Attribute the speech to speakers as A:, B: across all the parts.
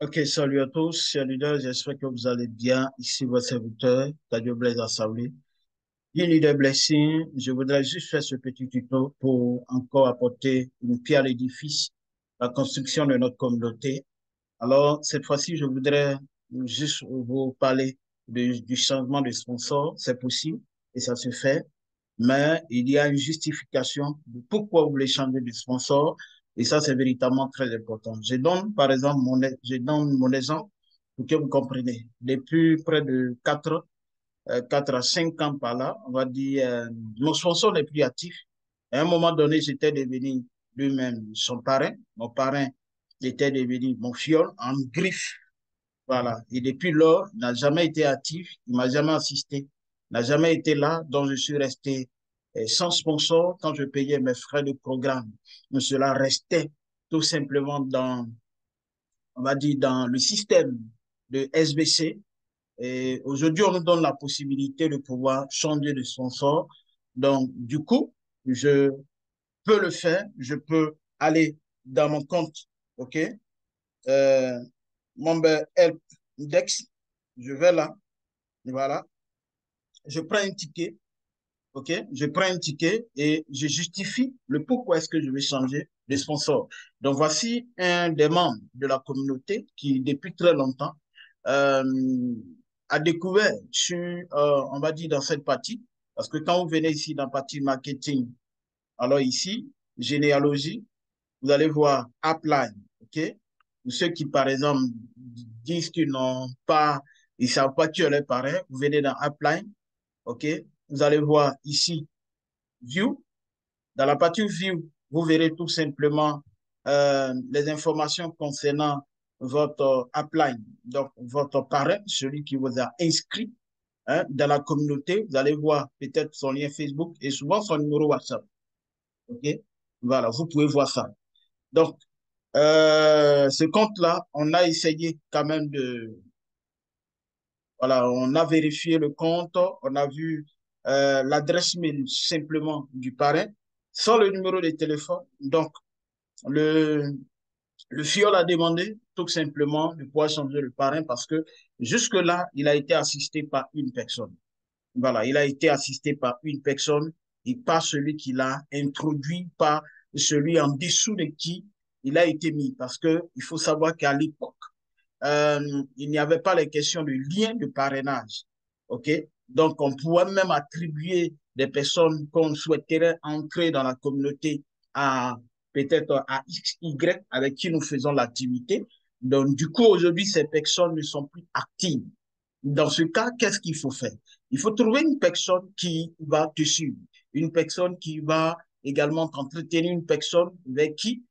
A: Ok, salut à tous, chers leaders, j'espère que vous allez bien. Ici votre serviteur, Tadio Blaise Assaouli. Bien leader Blessing, je voudrais juste faire ce petit tuto pour encore apporter une pierre à l'édifice, la construction de notre communauté. Alors, cette fois-ci, je voudrais juste vous parler du changement de sponsor. C'est possible et ça se fait, mais il y a une justification de pourquoi vous voulez changer de sponsor. Et ça, c'est véritablement très important. Je donne, par exemple, je donne mon exemple pour que vous compreniez. Depuis près de 4 à 5 ans par là, on va dire, mon sponsor n'est plus actif. À un moment donné, j'étais devenu lui-même son parrain. Mon parrain était devenu mon fiole en griffe. Voilà. Et depuis lors, il n'a jamais été actif, il m'a jamais assisté, il n'a jamais été là, donc je suis resté sans sponsor quand je payais mes frais de programme. Mais cela restait tout simplement dans, on va dire, dans le système de SBC. Et aujourd'hui, on nous donne la possibilité de pouvoir changer de sponsor. Donc, du coup, je peux le faire, je peux aller dans mon compte, OK? Euh, Member Help Index, je vais là, voilà, je prends un ticket, ok, je prends un ticket et je justifie le pourquoi est-ce que je vais changer de sponsor. Donc voici un des membres de la communauté qui depuis très longtemps euh, a découvert sur, on va dire dans cette partie, parce que quand vous venez ici dans la partie marketing, alors ici, généalogie, vous allez voir Upline, ok? Pour ceux qui, par exemple, disent qu'ils n'ont pas, ils ne savent pas qui est leur parrain, vous venez dans Upline, ok? Vous allez voir ici View. Dans la partie View, vous verrez tout simplement les informations concernant votre Upline, donc votre parrain, celui qui vous a inscrit hein, dans la communauté. Vous allez voir peut-être son lien Facebook et souvent son numéro WhatsApp, ok? Voilà, vous pouvez voir ça. Donc, ce compte-là, on a essayé quand même de, voilà, on a vérifié le compte, on a vu l'adresse mail simplement du parrain, sans le numéro de téléphone. Donc, le, le fiole a demandé tout simplement de pouvoir changer le parrain parce que jusque-là, il a été assisté par une personne. Voilà, il a été assisté par une personne et pas celui qui l'a introduit, pas celui en dessous de qui il a été mis. Parce que il faut savoir qu'à l'époque, il n'y avait pas les questions de lien de parrainage. OK? Donc, on pouvait même attribuer des personnes qu'on souhaiterait entrer dans la communauté à peut-être à X, Y avec qui nous faisons l'activité. Donc, du coup, aujourd'hui, ces personnes ne sont plus actives. Dans ce cas, qu'est-ce qu'il faut faire? Il faut trouver une personne qui va te suivre, une personne qui va également t'entretenir, une personne avec qui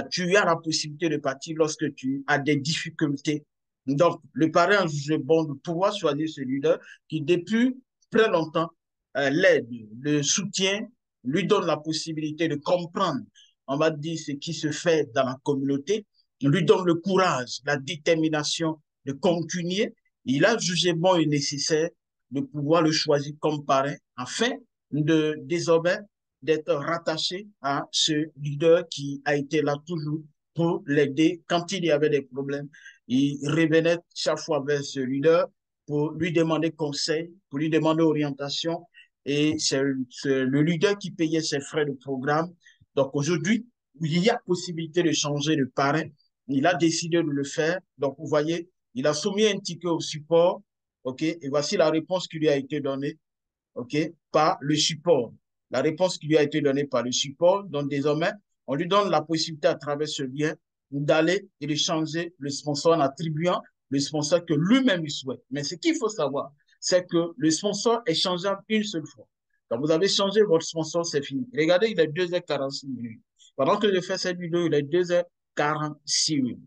A: tu as la possibilité de partir lorsque tu as des difficultés. Donc, le parrain juge bon de pouvoir choisir ce leader qui, depuis très longtemps, l'aide, le soutient, lui donne la possibilité de comprendre, on va dire, ce qui se fait dans la communauté, lui donne le courage, la détermination de continuer. Il a jugé bon et nécessaire de pouvoir le choisir comme parrain afin de désormais d'être rattaché à ce leader qui a été là toujours pour l'aider quand il y avait des problèmes. Il revenait chaque fois vers ce leader pour lui demander conseil, pour lui demander orientation. Et c'est le leader qui payait ses frais de programme. Donc aujourd'hui, il y a possibilité de changer de parrain. Il a décidé de le faire. Donc vous voyez, il a soumis un ticket au support. OK? Et voici la réponse qui lui a été donnée. OK, par le support. La réponse qui lui a été donnée par le support. Donc, désormais, on lui donne la possibilité à travers ce lien d'aller et de changer le sponsor en attribuant le sponsor que lui-même il souhaite. Mais ce qu'il faut savoir, c'est que le sponsor est changeable une seule fois. Quand vous avez changé votre sponsor, c'est fini. Regardez, il est 2h46 minutes. Pendant que je fais cette vidéo, il est 2h46 minutes.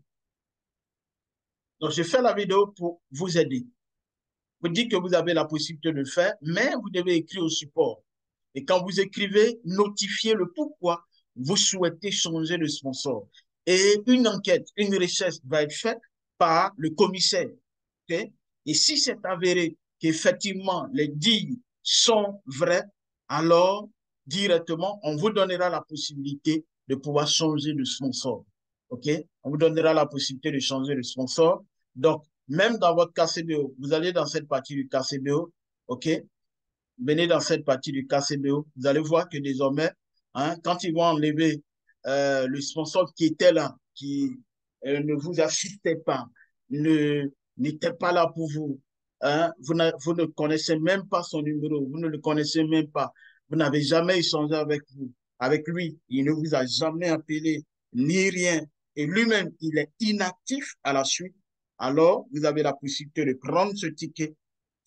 A: Donc, je fais la vidéo pour vous aider. Vous dites que vous avez la possibilité de le faire, mais vous devez écrire au support. Et quand vous écrivez, notifiez le pourquoi vous souhaitez changer de sponsor. Et une enquête, une recherche va être faite par le commissaire. Okay? Et si c'est avéré qu'effectivement les dires sont vrais, alors directement, on vous donnera la possibilité de pouvoir changer de sponsor. OK? On vous donnera la possibilité de changer de sponsor. Donc, même dans votre KCBO, vous allez dans cette partie du KCBO, OK? Venez dans cette partie du KCBO, vous allez voir que désormais, hein, quand ils vont enlever le sponsor qui était là, qui ne vous assistait pas, n'était pas là pour vous, hein, vous ne connaissez même pas son numéro, vous ne le connaissez même pas, vous n'avez jamais échangé avec vous, avec lui, il ne vous a jamais appelé, ni rien, et lui-même, il est inactif à la suite, alors vous avez la possibilité de prendre ce ticket.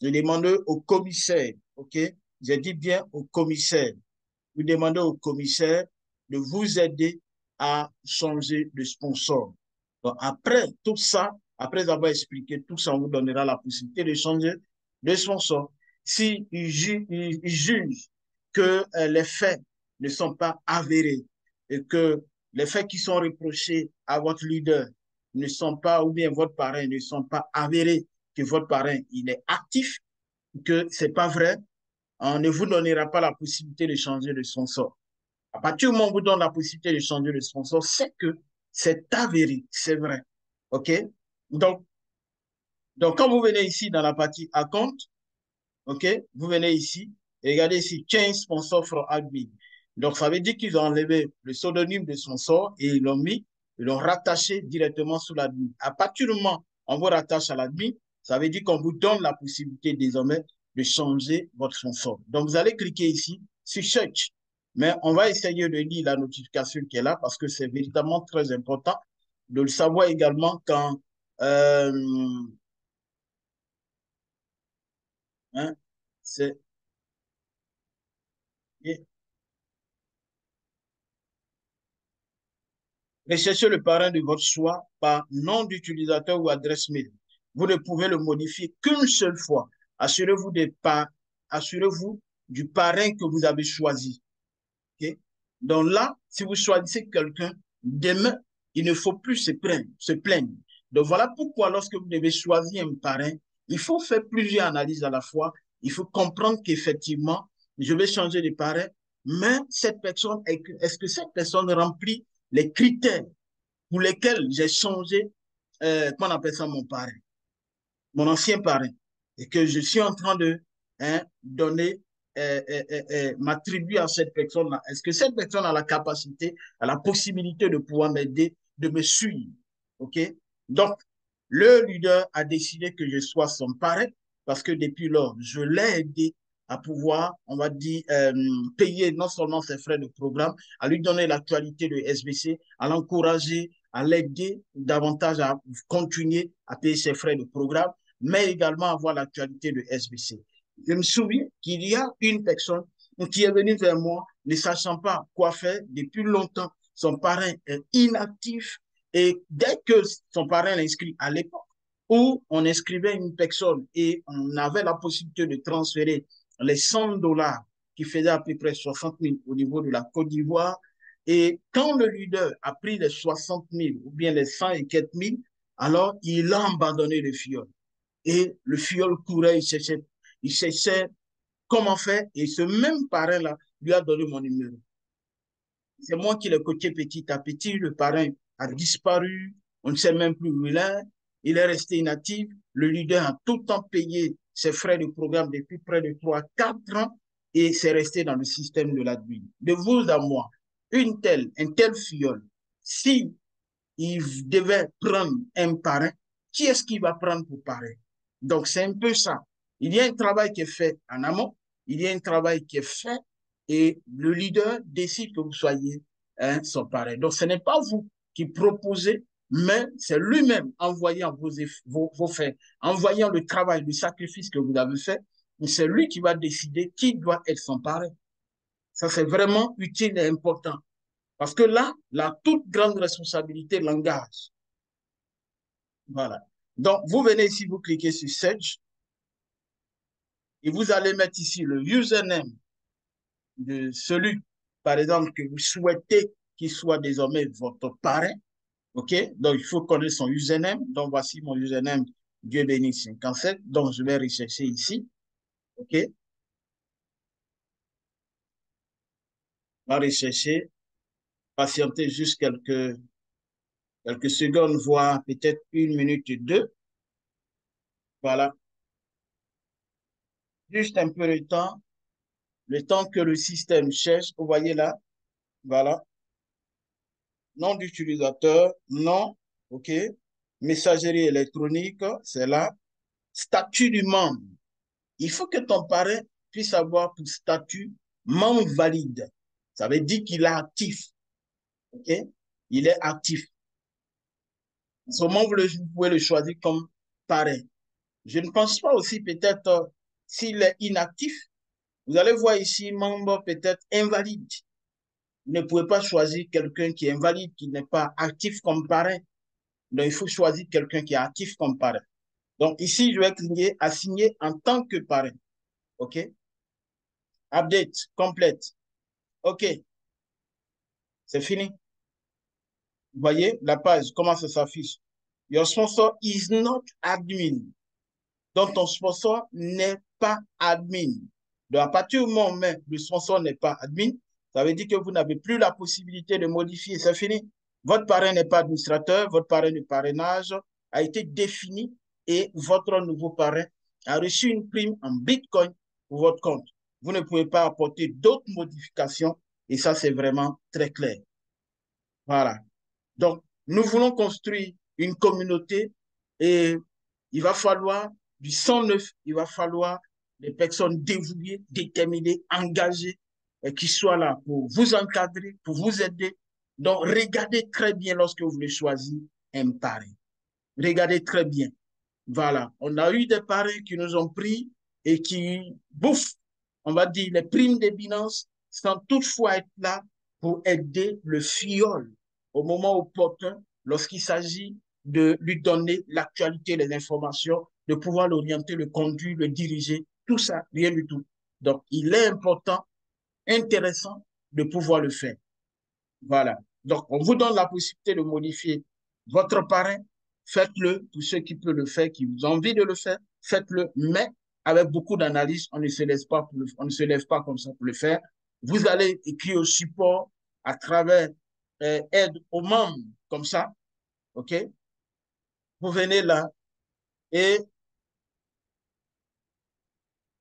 A: Je demande au commissaire, OK? J'ai dit bien au commissaire. Vous demandez au commissaire de vous aider à changer de sponsor. Donc, après tout ça, après avoir expliqué tout ça, on vous donnera la possibilité de changer de sponsor. Si il juge que les faits ne sont pas avérés et que les faits qui sont reprochés à votre leader ne sont pas, ou bien votre parrain ne sont pas avérés, que votre parrain, il est actif, que c'est pas vrai, on ne vous donnera pas la possibilité de changer de sponsor. À partir du moment où on vous donne la possibilité de changer de sponsor, c'est que c'est avéré, c'est vrai. OK? Donc, donc, quand vous venez ici dans la partie account, OK, vous venez ici et regardez ici, change sponsor from admin. Donc, ça veut dire qu'ils ont enlevé le pseudonyme de sponsor et ils l'ont rattaché directement sur l'admin. À partir du moment où on vous rattache à l'admin, ça veut dire qu'on vous donne la possibilité désormais de changer votre sponsor. Donc, vous allez cliquer ici sur Search. Mais on va essayer de lire la notification qui est là parce que c'est véritablement très important de le savoir également quand hein, c'est recherchez le parrain de votre choix par nom d'utilisateur ou adresse mail. Vous ne pouvez le modifier qu'une seule fois. Assurez-vous assurez-vous du parrain que vous avez choisi. Okay? Donc là, si vous choisissez quelqu'un, demain, il ne faut plus se plaindre. Donc voilà pourquoi lorsque vous devez choisir un parrain, il faut faire plusieurs analyses à la fois. Il faut comprendre qu'effectivement, je vais changer de parrain, mais cette personne, est-ce que cette personne remplit les critères pour lesquels j'ai changé, comment on appelle ça, mon parrain, mon ancien parrain, et que je suis en train de donner, m'attribuer à cette personne-là. Est-ce que cette personne a la capacité, a la possibilité de pouvoir m'aider, de me suivre? OK? Donc, le leader a décidé que je sois son parrain parce que depuis lors, je l'ai aidé à pouvoir, on va dire, payer non seulement ses frais de programme, à lui donner l'actualité de SBC, à l'encourager, à l'aider davantage à continuer à payer ses frais de programme, mais également avoir l'actualité de SBC. Je me souviens qu'il y a une personne qui est venue vers moi ne sachant pas quoi faire depuis longtemps. Son parrain est inactif et dès que son parrain l'inscrit à l'époque où on inscrivait une personne et on avait la possibilité de transférer les 100 dollars qui faisaient à peu près 60 000 au niveau de la Côte d'Ivoire. Et quand le leader a pris les 60 000 ou bien les 100 et quelques mille, alors il a abandonné le fiole. Et le fiole courait, il cherchait comment faire. Et ce même parrain-là lui a donné mon numéro. C'est moi qui l'ai coaché petit à petit. Le parrain a disparu. On ne sait même plus où il est. Il est resté inactif. Le leader a tout le temps payé ses frais de programme depuis près de 3, 4 ans et c'est resté dans le système de l'admin. De vous à moi, un tel fiole, si il devait prendre un parrain, qui est-ce qu'il va prendre pour parrain? Donc, c'est un peu ça. Il y a un travail qui est fait en amont, il y a un travail qui est fait et le leader décide que vous soyez son parrain. Donc, ce n'est pas vous qui proposez, mais c'est lui-même en voyant vos faits, en voyant le travail, le sacrifice que vous avez fait, c'est lui qui va décider qui doit être son parrain. Ça, c'est vraiment utile et important. Parce que là, la toute grande responsabilité l'engage. Voilà. Donc, vous venez ici, vous cliquez sur Search et vous allez mettre ici le username de celui, par exemple, que vous souhaitez qu'il soit désormais votre parrain. OK? Donc, il faut connaître son username. Donc, voici mon username, Dieu béni 57. Donc, je vais rechercher ici. OK? On va rechercher, patienter juste quelques secondes, voire peut-être 1 minute, 2. Voilà. Juste un peu le temps que le système cherche. Vous voyez là, voilà. Nom d'utilisateur, nom, OK. Messagerie électronique, c'est là. Statut du membre. Il faut que ton parrain puisse avoir pour statut membre valide. Ça veut dire qu'il est actif. OK? Il est actif. Ce membre, vous pouvez le choisir comme parrain. Je ne pense pas aussi peut-être s'il est inactif. Vous allez voir ici, membre peut-être invalide. Vous ne pouvez pas choisir quelqu'un qui est invalide, qui n'est pas actif comme parrain. Donc, il faut choisir quelqu'un qui est actif comme parrain. Donc, ici, je vais cliquer assigner en tant que parrain. OK? Update, complète. OK, c'est fini. Vous voyez la page, comment ça s'affiche. Your sponsor is not admin. Donc, ton sponsor n'est pas admin. Donc, à partir du moment où le sponsor n'est pas admin, ça veut dire que vous n'avez plus la possibilité de modifier. C'est fini. Votre parrain n'est pas administrateur, votre parrain de parrainage a été défini et votre nouveau parrain a reçu une prime en Bitcoin pour votre compte. Vous ne pouvez pas apporter d'autres modifications et ça, c'est vraiment très clair. Voilà. Donc, nous voulons construire une communauté et il va falloir du sang neuf, il va falloir des personnes dévouées, déterminées, engagées, qui soient là pour vous encadrer, pour vous aider. Donc, regardez très bien lorsque vous voulez choisir un parrain. Regardez très bien. Voilà. On a eu des parrains qui nous ont pris et qui bouffent, on va dire, les primes des Binance sans toutefois être là pour aider le fiole au moment opportun lorsqu'il s'agit de lui donner l'actualité, les informations, de pouvoir l'orienter, le conduire, le diriger, tout ça, rien du tout. Donc, il est important, intéressant de pouvoir le faire. Voilà. Donc, on vous donne la possibilité de modifier votre parrain. Faites-le pour ceux qui peuvent le faire, qui ont envie de le faire. Faites-le, mais avec beaucoup d'analyse. On ne se laisse pas on ne se lève pas comme ça pour le faire. Vous allez écrire au support à travers aide aux membres, comme ça. OK? Vous venez là et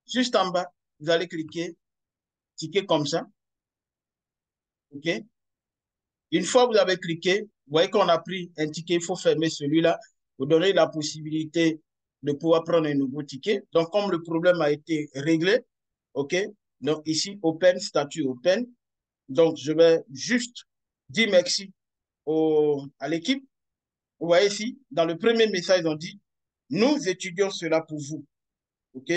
A: juste en bas, vous allez cliquer, ticket comme ça. OK? Une fois que vous avez cliqué, vous voyez qu'on a pris un ticket, il faut fermer celui-là. Vous donnez la possibilité de pouvoir prendre un nouveau ticket. Donc, comme le problème a été réglé, OK, donc ici, Open, statut Open. Donc, je vais juste dire merci à l'équipe. Vous voyez ici, dans le premier message, on dit, nous étudions cela pour vous. OK?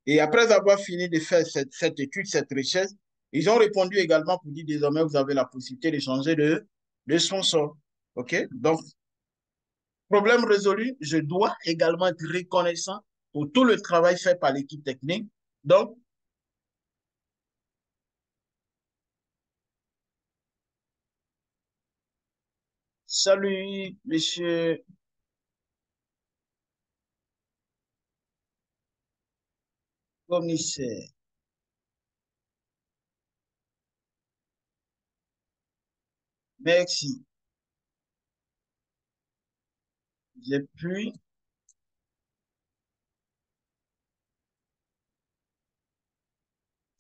A: Et après avoir fini de faire cette étude, cette recherche, ils ont répondu également pour dire désormais, vous avez la possibilité de changer de sponsor. OK? Donc, problème résolu, je dois également être reconnaissant pour tout le travail fait par l'équipe technique. Donc, salut, monsieur commissaire. Merci. J'ai pu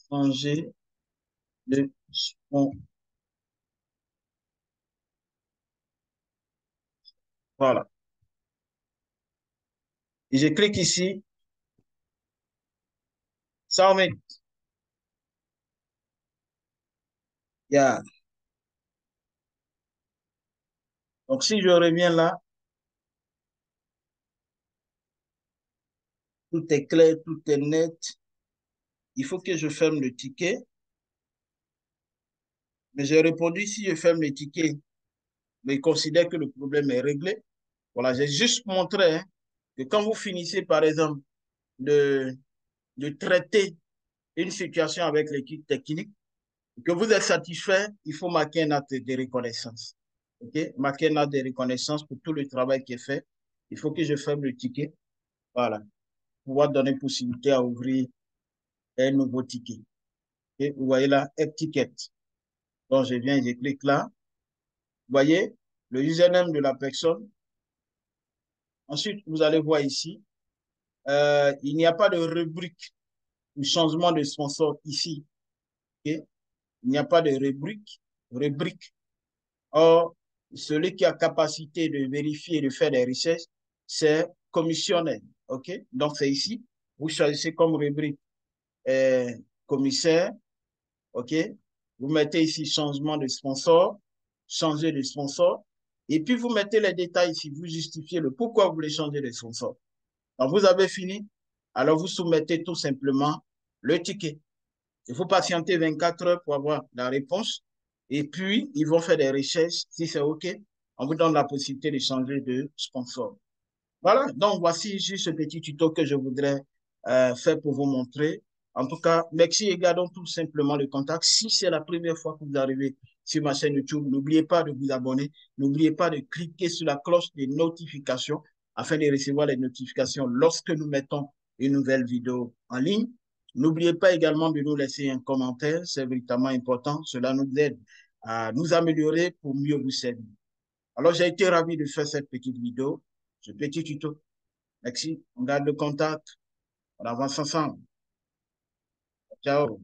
A: changer de sponsor. Voilà. Et je clique ici, ça met. Yeah. Donc, si je reviens là, tout est clair, tout est net. Il faut que je ferme le ticket. Mais j'ai répondu, si je ferme le ticket, mais il considère que le problème est réglé. Voilà, j'ai juste montré hein, que quand vous finissez, par exemple, de, de traiter une situation avec l'équipe technique, que vous êtes satisfait, il faut marquer un acte de reconnaissance. OK? Marquer un acte de reconnaissance pour tout le travail qui est fait. Il faut que je ferme le ticket. Voilà. Pour pouvoir donner possibilité à ouvrir un nouveau ticket. Et vous voyez là, App Ticket. Donc, je viens, je clique là. Vous voyez, le username de la personne. Ensuite, vous allez voir ici, il n'y a pas de rubrique ou changement de sponsor ici. Okay? Il n'y a pas de rubrique. Or, celui qui a capacité de vérifier et de faire des recherches, c'est commissionnaire. OK? Donc, c'est ici. Vous choisissez comme rubrique commissaire. OK? Vous mettez ici changement de sponsor, changer de sponsor. Et puis, vous mettez les détails ici. Vous justifiez le pourquoi vous voulez changer de sponsor. Donc, vous avez fini. Alors, vous soumettez tout simplement le ticket. Il faut patienter 24 heures pour avoir la réponse. Et puis, ils vont faire des recherches. Si c'est OK, on vous donne la possibilité de changer de sponsor. Voilà, donc voici juste ce petit tuto que je voudrais faire pour vous montrer. En tout cas, merci et gardons tout simplement le contact. Si c'est la première fois que vous arrivez sur ma chaîne YouTube, n'oubliez pas de vous abonner. N'oubliez pas de cliquer sur la cloche des notifications afin de recevoir les notifications lorsque nous mettons une nouvelle vidéo en ligne. N'oubliez pas également de nous laisser un commentaire, c'est véritablement important. Cela nous aide à nous améliorer pour mieux vous servir. Alors, j'ai été ravi de faire cette petite vidéo, ce petit tuto. Merci, on garde le contact, on avance ensemble. Ciao.